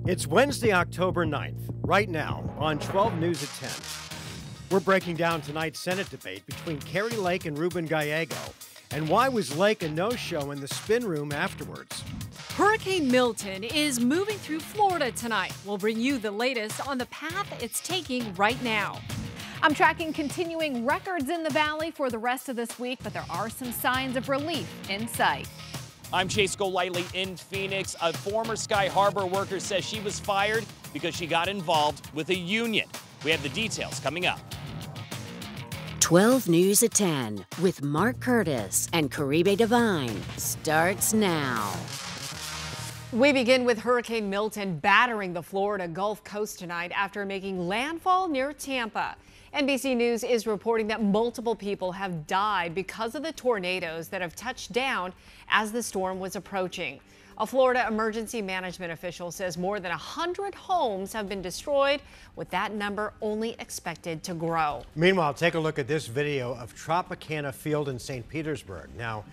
It's Wednesday, October 9th, right now on 12 News at 10. We're breaking down tonight's Senate debate between Kari Lake and Ruben Gallego. And why was Lake a no-show in the spin room afterwards? Hurricane Milton is moving through Florida tonight. We'll bring you the latest on the path it's taking right now. I'm tracking continuing records in the valley for the rest of this week, but there are some signs of relief in sight. I'm Chase Golightly in Phoenix. A former Sky Harbor worker says she was fired because she got involved with a union. We have the details coming up. 12 News at 10 with Mark Curtis and Caribe Divine starts now. We begin with Hurricane Milton battering the Florida Gulf Coast tonight after making landfall near Tampa. NBC News is reporting that multiple people have died because of the tornadoes that have touched down as the storm was approaching. A Florida emergency management official says more than 100 homes have been destroyed, with that number only expected to grow. Meanwhile, take a look at this video of Tropicana Field in St. Petersburg. Now,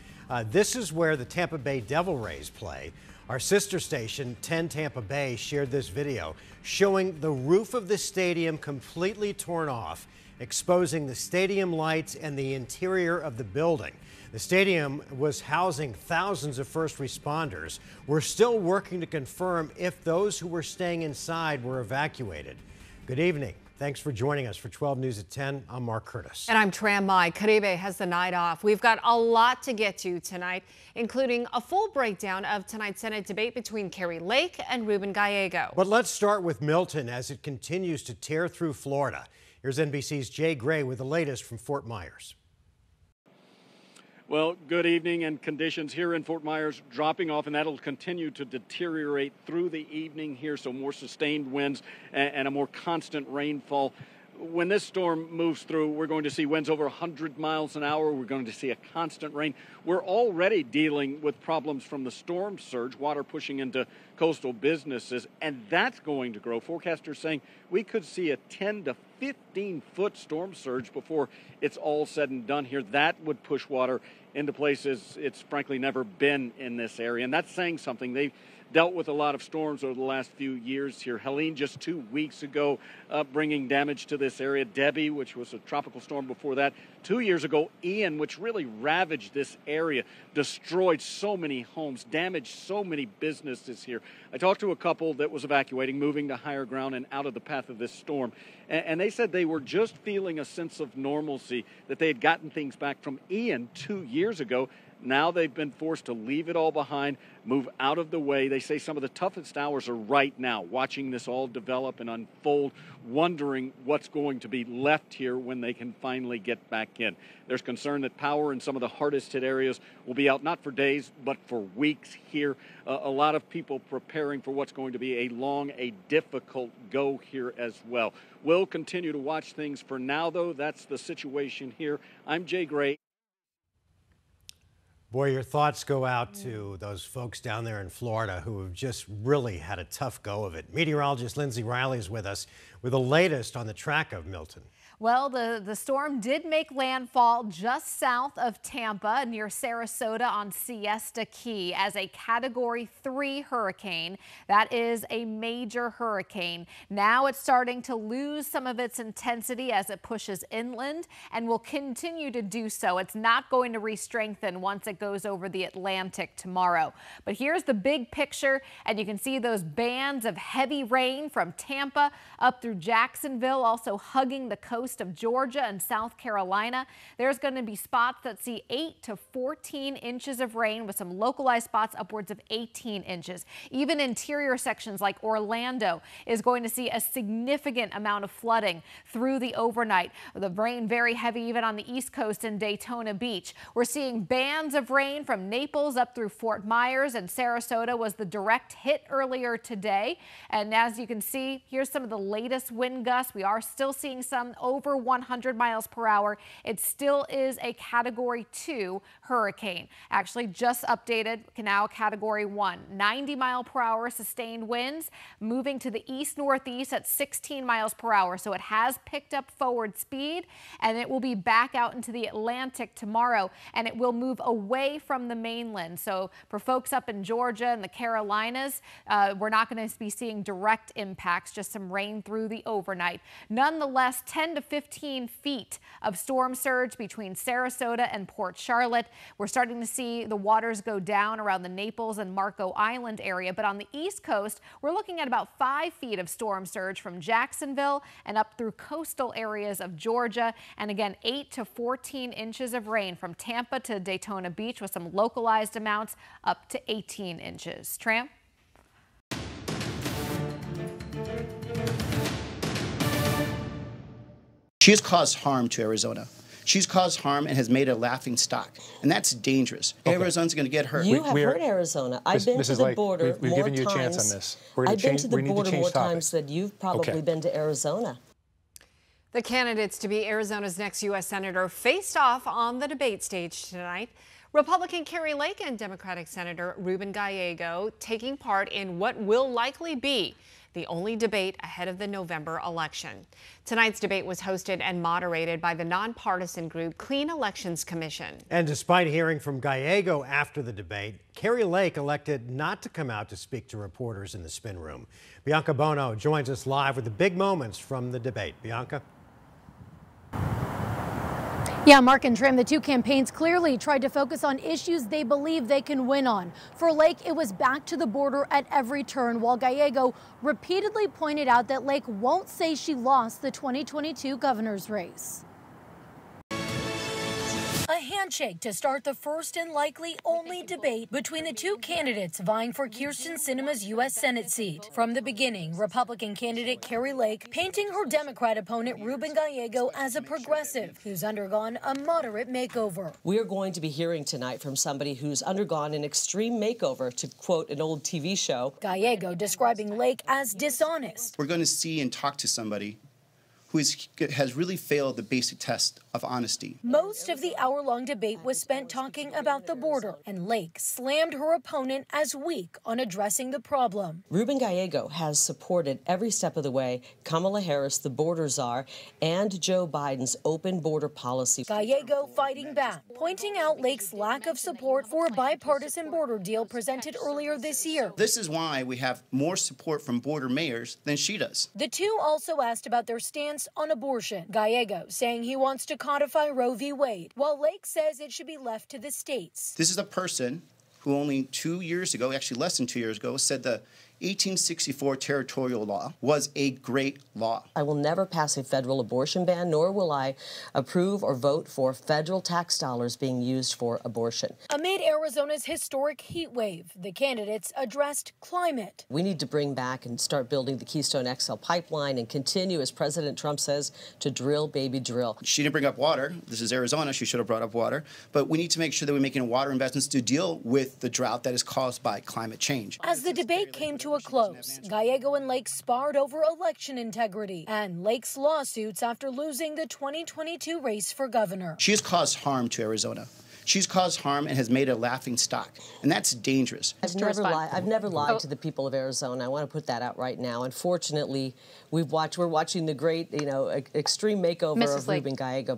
this is where the Tampa Bay Devil Rays play. Our sister station, 10 Tampa Bay, shared this video showing the roof of the stadium completely torn off, exposing the stadium lights and the interior of the building. The stadium was housing thousands of first responders. We're still working to confirm if those who were staying inside were evacuated. Good evening. Thanks for joining us for 12 News at 10. I'm Mark Curtis. And I'm Tram Mai. Caribe has the night off. We've got a lot to get to tonight, including a full breakdown of tonight's Senate debate between Kari Lake and Ruben Gallego. But let's start with Milton as it continues to tear through Florida. Here's NBC's Jay Gray with the latest from Fort Myers. Well, good evening, and conditions here in Fort Myers dropping off, and that'll continue to deteriorate through the evening here, so more sustained winds and a more constant rainfall. When this storm moves through, we're going to see winds over 100 miles an hour. We're going to see a constant rain. We're already dealing with problems from the storm surge, water pushing into coastal businesses, and that's going to grow. Forecasters saying we could see a 10 to 15-foot storm surge before it's all said and done here. That would push water into places it's frankly never been in this area, and that's saying something. They've dealt with a lot of storms over the last few years here. Helene just 2 weeks ago bringing damage to this area. Debbie, which was a tropical storm before that. 2 years ago, Ian, which really ravaged this area, destroyed so many homes, damaged so many businesses here. I talked to a couple that was evacuating, moving to higher ground and out of the path of this storm. And they said they were just feeling a sense of normalcy, that they had gotten things back from Ian 2 years ago. Now they've been forced to leave it all behind, move out of the way. They say some of the toughest hours are right now, watching this all develop and unfold, wondering what's going to be left here when they can finally get back in. There's concern that power in some of the hardest hit areas will be out not for days, but for weeks here. A lot of people preparing for what's going to be a long, a difficult go here as well. We'll continue to watch things. For now, though, that's the situation here. I'm Jay Gray. Boy, your thoughts go out to those folks down there in Florida who have just really had a tough go of it. Meteorologist Lindsay Riley is with us with the latest on the track of Milton. Well, the storm did make landfall just south of Tampa near Sarasota on Siesta Key as a Category 3 hurricane. That is a major hurricane. Now it's starting to lose some of its intensity as it pushes inland and will continue to do so. It's not going to re-strengthen once it goes over the Atlantic tomorrow. But here's the big picture, and you can see those bands of heavy rain from Tampa up through Jacksonville, also hugging the coast of Georgia and South Carolina. There's going to be spots that see 8 to 14 inches of rain, with some localized spots upwards of 18 inches. Even interior sections like Orlando is going to see a significant amount of flooding through the overnight. The rain very heavy even on the East Coast and Daytona Beach. We're seeing bands of rain from Naples up through Fort Myers, and Sarasota was the direct hit earlier today. And as you can see, here's some of the latest wind gusts. We are still seeing some over over 100 miles per hour. It still is a Category 2 hurricane. Actually, just updated, now Category 1. 90 mile per hour sustained winds, moving to the east-northeast at 16 miles per hour. So it has picked up forward speed, and it will be back out into the Atlantic tomorrow, and it will move away from the mainland. So for folks up in Georgia and the Carolinas, we're not going to be seeing direct impacts, just some rain through the overnight. Nonetheless, 10 to 15 feet of storm surge between Sarasota and Port Charlotte. We're starting to see the waters go down around the Naples and Marco Island area, but on the East Coast, we're looking at about 5 feet of storm surge from Jacksonville and up through coastal areas of Georgia. And again, 8 to 14 inches of rain from Tampa to Daytona Beach, with some localized amounts up to 18 inches. Tram? She has caused harm to Arizona. She's caused harm and has made a laughing stock, and that's dangerous. Okay. Arizona's going to get hurt. You have hurt Arizona. I've been to the border we've more given you times. A chance on this. I've been to the border more times than you've probably been to Arizona. The candidates to be Arizona's next U.S. Senator faced off on the debate stage tonight. Republican Kari Lake and Democratic Senator Ruben Gallego taking part in what will likely be the only debate ahead of the November election. Tonight's debate was hosted and moderated by the nonpartisan group Clean Elections Commission. And despite hearing from Gallego after the debate, Kari Lake elected not to come out to speak to reporters in the spin room. Bianca Bono joins us live with the big moments from the debate. Bianca? Yeah, Mark and Tram, the two campaigns clearly tried to focus on issues they believe they can win on. For Lake, it was back to the border at every turn, while Gallego repeatedly pointed out that Lake won't say she lost the 2022 governor's race. A handshake to start the first and likely only debate between the two candidates vying for Kyrsten Sinema's U.S. Senate seat. From the beginning, Republican candidate Kari Lake painting her Democrat opponent Ruben Gallego as a progressive who's undergone a moderate makeover. We're going to be hearing tonight from somebody who's undergone an extreme makeover, to quote an old TV show. Gallego describing Lake as dishonest. We're going to see and talk to somebody who has really failed the basic test of honesty. Most of the hour-long debate was spent talking about the border, and Lake slammed her opponent as weak on addressing the problem. Ruben Gallego has supported every step of the way Kamala Harris, the border czar, and Joe Biden's open border policy. Gallego fighting back, pointing out Lake's lack of support for a bipartisan border deal presented earlier this year. This is why we have more support from border mayors than she does. The two also asked about their stance on abortion. Gallego saying he wants to codify Roe v. Wade, while Lake says it should be left to the states. This is a person who only 2 years ago, actually less than 2 years ago, said the 1864 territorial law was a great law. I will never pass a federal abortion ban, nor will I approve or vote for federal tax dollars being used for abortion. Amid Arizona's historic heat wave, the candidates addressed climate. We need to bring back and start building the Keystone XL pipeline and continue, as President Trump says, to drill, baby, drill. She didn't bring up water. This is Arizona. She should have brought up water. But we need to make sure that we're making water investments to deal with the drought that is caused by climate change. As the debate came to a close, Gallego and Lake sparred over election integrity and Lake's lawsuits after losing the 2022 race for governor. She has caused harm to Arizona. She's caused harm and has made a laughing stock, and that's dangerous. I've never lied to the people of Arizona. I want to put that out right now. Unfortunately, we're watching the great, extreme makeover of Ruben Gallego.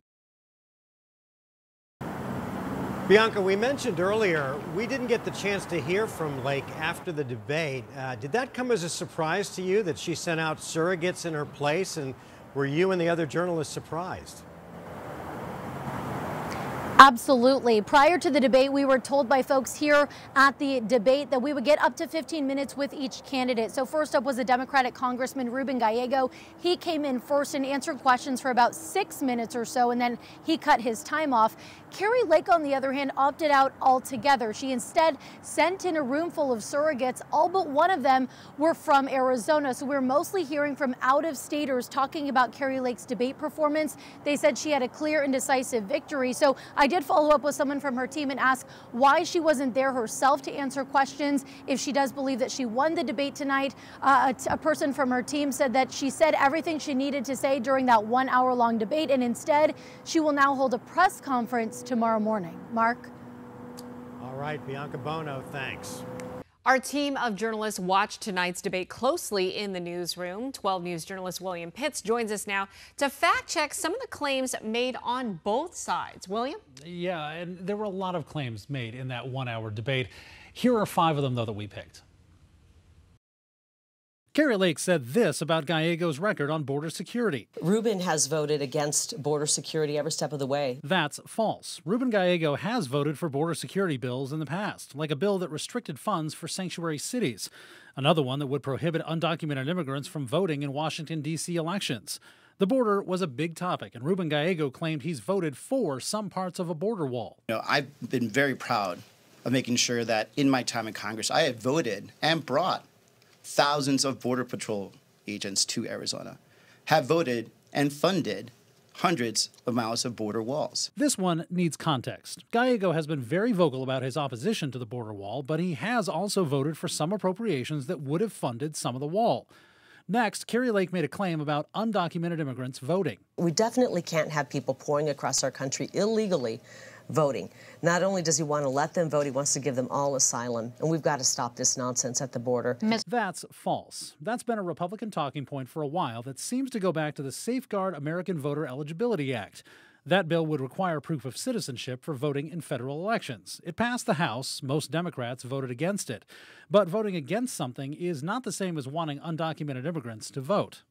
Bianca, we mentioned earlier we didn't get the chance to hear from Lake after the debate. Did that come as a surprise to you that she sent out surrogates in her place, and were you and the other journalists surprised? Absolutely. Prior to the debate, we were told by folks here at the debate that we would get up to 15 minutes with each candidate. So first up was the Democratic Congressman Ruben Gallego. He came in first and answered questions for about 6 minutes or so, and then he cut his time off. Kari Lake, on the other hand, opted out altogether. She instead sent in a room full of surrogates. All but one of them were from Arizona. So we're mostly hearing from out-of-staters talking about Kari Lake's debate performance. They said she had a clear and decisive victory. So I I did follow up with someone from her team and ask why she wasn't there herself to answer questions, if she does believe that she won the debate tonight. A person from her team said that she said everything she needed to say during that 1 hour long debate, and instead she will now hold a press conference tomorrow morning. Mark? All right, Bianca Bono, thanks. Our team of journalists watched tonight's debate closely in the newsroom. 12 News journalist William Pitts joins us now to fact check some of the claims made on both sides. William? Yeah, and there were a lot of claims made in that 1 hour debate. Here are 5 of them, though, that we picked. Kari Lake said this about Gallego's record on border security. Rubin has voted against border security every step of the way. That's false. Ruben Gallego has voted for border security bills in the past, like a bill that restricted funds for sanctuary cities, another one that would prohibit undocumented immigrants from voting in Washington, D.C. elections. The border was a big topic, and Ruben Gallego claimed he's voted for some parts of a border wall. I've been very proud of making sure that in my time in Congress, I have voted and brought thousands of Border Patrol agents to Arizona, have voted and funded hundreds of miles of border walls. This one needs context. Gallego has been very vocal about his opposition to the border wall, but he has also voted for some appropriations that would have funded some of the wall. Next, Kari Lake made a claim about undocumented immigrants voting. We definitely can't have people pouring across our country illegally voting. Not only does he want to let them vote, he wants to give them all asylum, and we've got to stop this nonsense at the border. That's false. That's been a Republican talking point for a while that seems to go back to the Safeguard American Voter Eligibility Act. That bill would require proof of citizenship for voting in federal elections. It passed the House. Most Democrats voted against it. But voting against something is not the same as wanting undocumented immigrants to vote.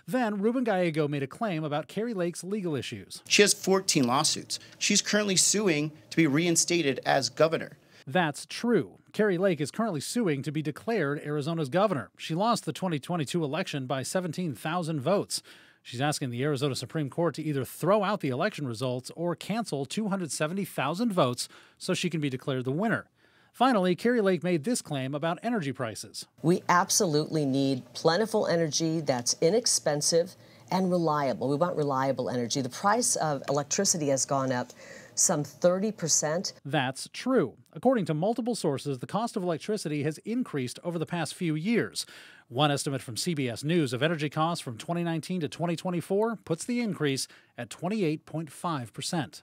Then, Ruben Gallego made a claim about Kari Lake's legal issues. She has 14 lawsuits. She's currently suing to be reinstated as governor. That's true. Kari Lake is currently suing to be declared Arizona's governor. She lost the 2022 election by 17,000 votes. She's asking the Arizona Supreme Court to either throw out the election results or cancel 270,000 votes so she can be declared the winner. Finally, Kari Lake made this claim about energy prices. We absolutely need plentiful energy that's inexpensive and reliable. We want reliable energy. The price of electricity has gone up some 30%. That's true. According to multiple sources, the cost of electricity has increased over the past few years. One estimate from CBS News of energy costs from 2019 to 2024 puts the increase at 28.5%.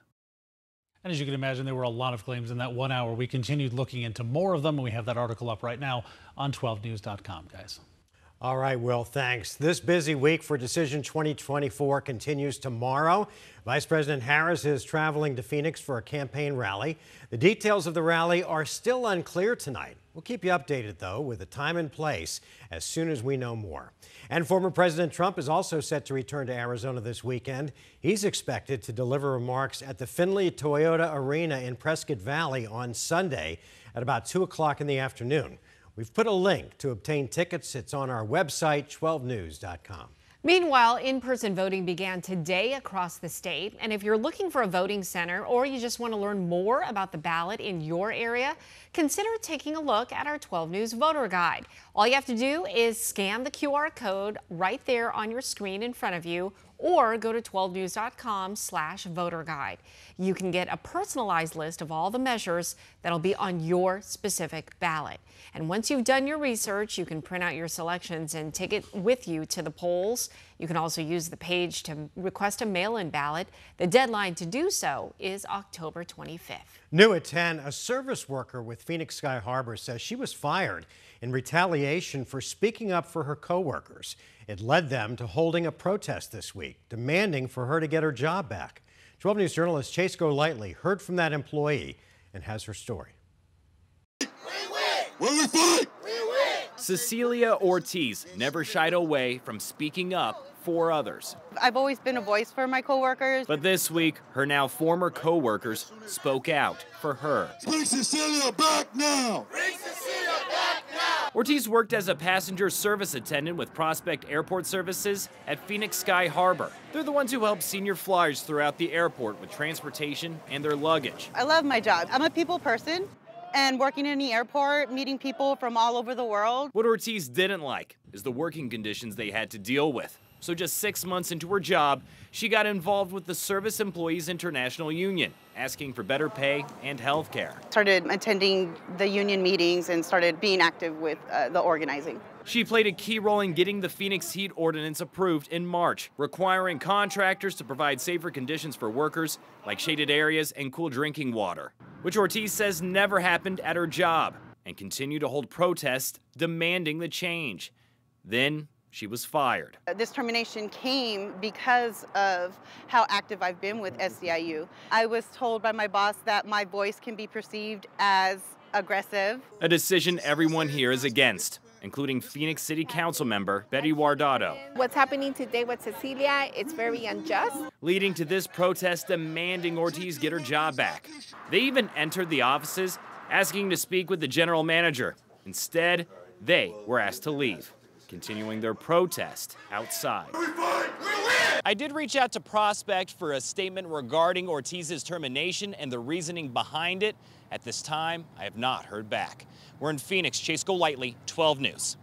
And as you can imagine, there were a lot of claims in that 1 hour. We continued looking into more of them, and we have that article up right now on 12news.com, guys. All right, Will, thanks. This busy week for Decision 2024 continues tomorrow. Vice President Harris is traveling to Phoenix for a campaign rally. The details of the rally are still unclear tonight. We'll keep you updated, though, with the time and place as soon as we know more. And former President Trump is also set to return to Arizona this weekend. He's expected to deliver remarks at the Findlay Toyota Arena in Prescott Valley on Sunday at about 2 o'clock in the afternoon. We've put a link to obtain tickets. It's on our website, 12news.com. Meanwhile, in-person voting began today across the state. And if you're looking for a voting center or you just want to learn more about the ballot in your area, consider taking a look at our 12 News Voter Guide. All you have to do is scan the QR code right there on your screen in front of you, or go to 12news.com/voterguide. You can get a personalized list of all the measures that'll be on your specific ballot. And once you've done your research, you can print out your selections and take it with you to the polls. You can also use the page to request a mail-in ballot. The deadline to do so is October 25th. New at 10, a service worker with Phoenix Sky Harbor says she was fired in retaliation for speaking up for her coworkers. It led them to holding a protest this week, demanding for her to get her job back. 12 News journalist Chase Golightly heard from that employee and has her story. We fight! Cecilia Ortiz never shied away from speaking up for others. I've always been a voice for my coworkers. But this week, her now former coworkers spoke out for her. Bring Cecilia back now! Bring Cecilia back now! Ortiz worked as a passenger service attendant with Prospect Airport Services at Phoenix Sky Harbor. They're the ones who help senior flyers throughout the airport with transportation and their luggage. I love my job. I'm a people person. And working in the airport, meeting people from all over the world. What Ortiz didn't like is the working conditions they had to deal with. So just 6 months into her job, she got involved with the Service Employees International Union, asking for better pay and health care. Started attending the union meetings and started being active with the organizing. She played a key role in getting the Phoenix Heat Ordinance approved in March, requiring contractors to provide safer conditions for workers, like shaded areas and cool drinking water, which Ortiz says never happened at her job, and continued to hold protests demanding the change. Then she was fired. This termination came because of how active I've been with SEIU. I was told by my boss that my voice can be perceived as aggressive. A decision everyone here is against, including Phoenix City Council member Betty Guardado. What's happening today with Cecilia, it's very unjust. Leading to this protest demanding Ortiz get her job back. They even entered the offices asking to speak with the general manager. Instead, they were asked to leave, continuing their protest outside. I did reach out to Prospect for a statement regarding Ortiz's termination and the reasoning behind it. At this time, I have not heard back. We're in Phoenix. Chase Golightly, 12 News.